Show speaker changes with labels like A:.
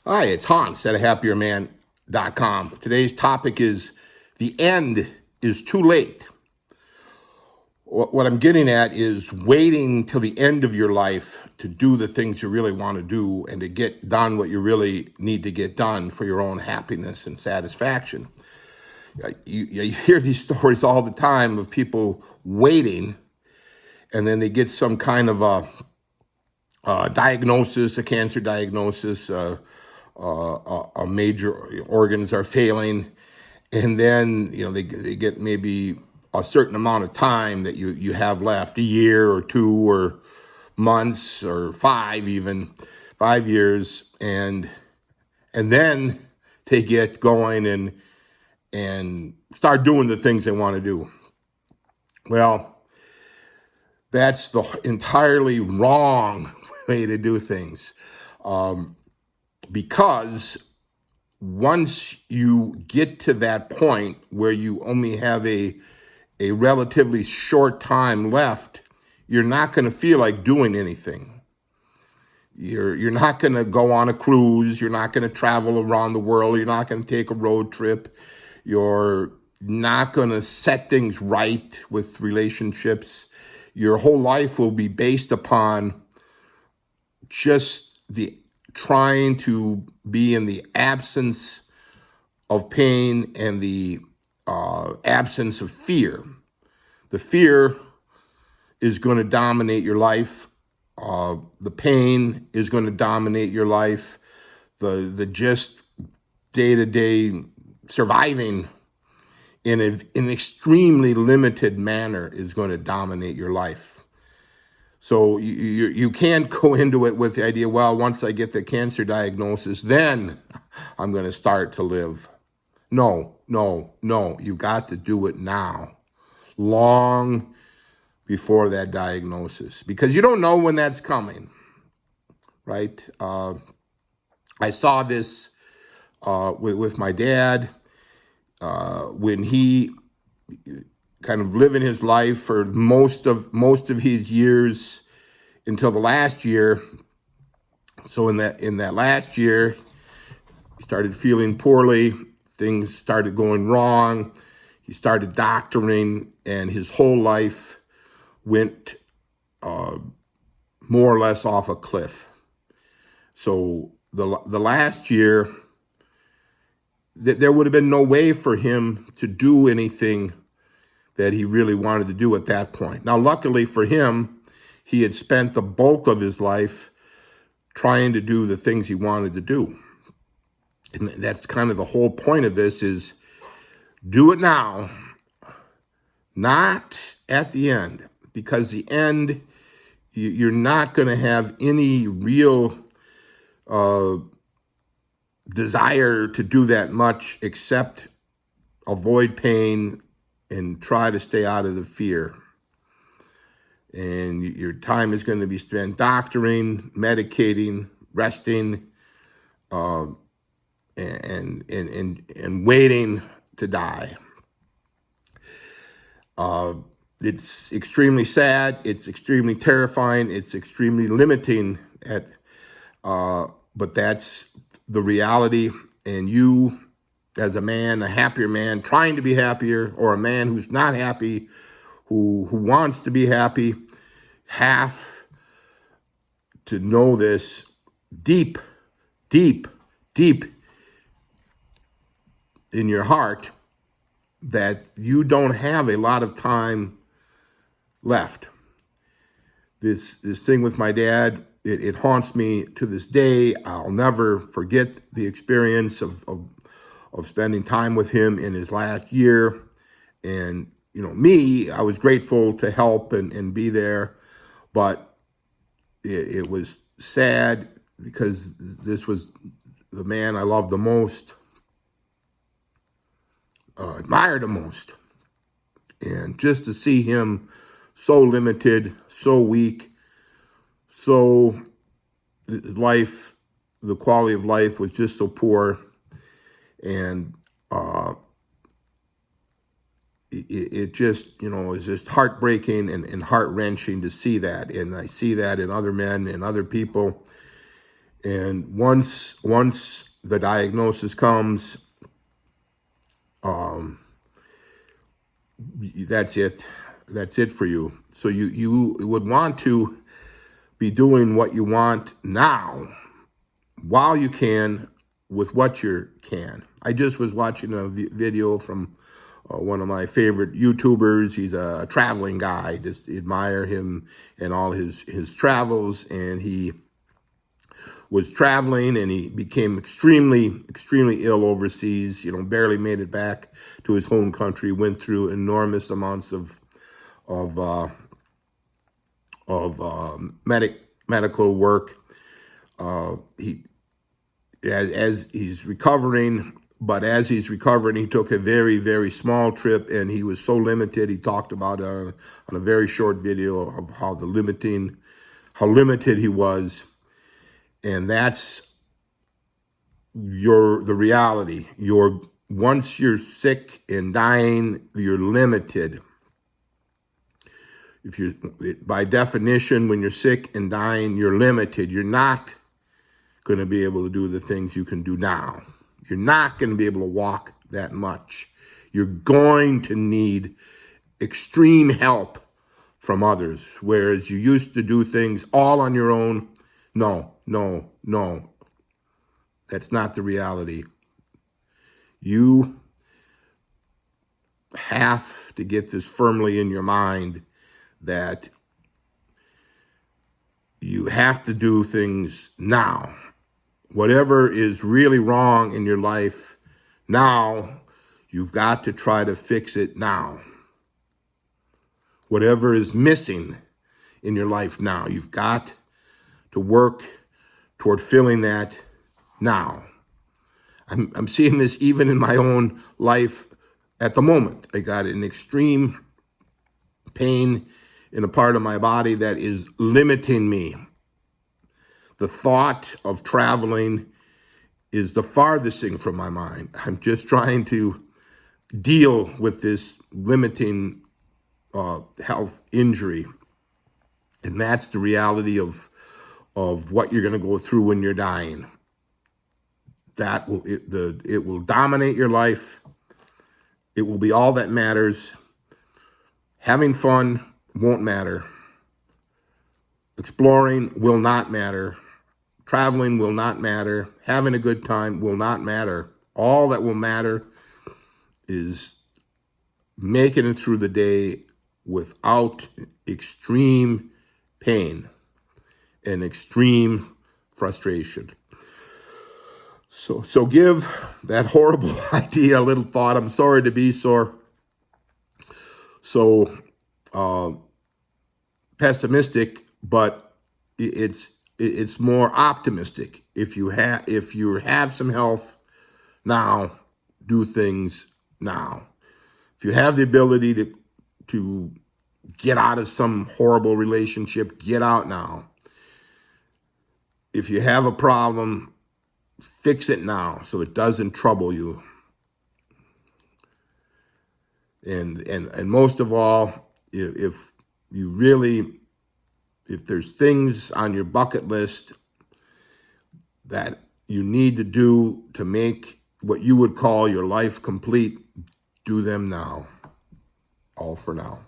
A: Hi, it's Hans at ahappierman.com. Today's topic is the end is too late. What I'm getting at is waiting till the end of your life to do the things you really want to do and to get done what you really need to get done for your own happiness and satisfaction. You hear these stories all the time of people waiting and then they get some kind of a diagnosis, a cancer diagnosis, a major organs are failing, and then they get maybe a certain amount of time that you have left, a year or two or months or even 5 years, and then they get going and start doing the things they want to do. Well, that's the entirely wrong way to do things, because once you get to that point where you only have a relatively short time left, you're not going to feel like doing anything. You're not going to go on a cruise. You're not going to travel around the world. You're not going to take a road trip. You're not going to set things right with relationships. Your whole life will be based upon just the trying to be in the absence of pain and the absence of fear. The fear is going to dominate your life. The pain is going to dominate your life. The just day-to-day surviving in an extremely limited manner is going to dominate your life. So you can't go into it with the idea, well, once I get the cancer diagnosis, then I'm going to start to live. No. You got to do it now, long before that diagnosis, because you don't know when that's coming, right? I saw this with my dad when he kind of living his life for most of his years until the last year. So in that last year, he started feeling poorly. Things started going wrong. He started doctoring, and his whole life went more or less off a cliff. So the last year, there would have been no way for him to do anything that he really wanted to do at that point. Now, luckily for him, he had spent the bulk of his life trying to do the things he wanted to do. And that's kind of the whole point of this, is do it now, not at the end, because the end, you're not going to have any real desire to do that much except avoid pain and try to stay out of the fear. And your time is going to be spent doctoring, medicating, resting, and waiting to die. It's extremely sad. It's extremely terrifying. It's extremely limiting. But that's the reality. And you, as a man, a happier man, trying to be happier, or a man who's not happy, who wants to be happy, have to know this deep in your heart, that you don't have a lot of time left. This thing with my dad, it haunts me to this day. I'll never forget the experience of spending time with him in his last year. And, I was grateful to help and be there, but it was sad because this was the man I loved the most, admired the most. And just to see him so limited, so weak, so life, the quality of life was just so poor. And it just, is just heartbreaking and heart-wrenching to see that. And I see that in other men and other people. And once the diagnosis comes, that's it. That's it for you. So you would want to be doing what you want now while you can with what you can. I just was watching a video from one of my favorite YouTubers. He's a traveling guy. Just admire him and all his travels. And he was traveling and he became extremely ill overseas, barely made it back to his home country, went through enormous amounts of medical work. He as he's recovering, but as he's recovering, he took a very small trip, and he was so limited. He talked about it on a very short video of how limited he was, and that's the reality. Once you're sick and dying, you're limited. By definition, when you're sick and dying, you're limited. You're not going to be able to do the things you can do now. You're not going to be able to walk that much. You're going to need extreme help from others, whereas you used to do things all on your own. No. That's not the reality. You have to get this firmly in your mind that you have to do things now. Whatever is really wrong in your life now, you've got to try to fix it now. Whatever is missing in your life now, you've got to work toward filling that now. I'm seeing this even in my own life at the moment. I got an extreme pain in a part of my body that is limiting me. The thought of traveling is the farthest thing from my mind. I'm just trying to deal with this limiting health injury. And that's the reality of what you're going to go through when you're dying. It will dominate your life. It will be all that matters. Having fun won't matter. Exploring will not matter. Traveling will not matter. Having a good time will not matter. All that will matter is making it through the day without extreme pain and extreme frustration. So give that horrible idea a little thought. I'm sorry to be so pessimistic, but it's more optimistic. If you have some health now, do things now. If you have the ability to get out of some horrible relationship, get out now. If you have a problem, fix it now so it doesn't trouble you. And most of all, if there's things on your bucket list that you need to do to make what you would call your life complete, do them now. All for now.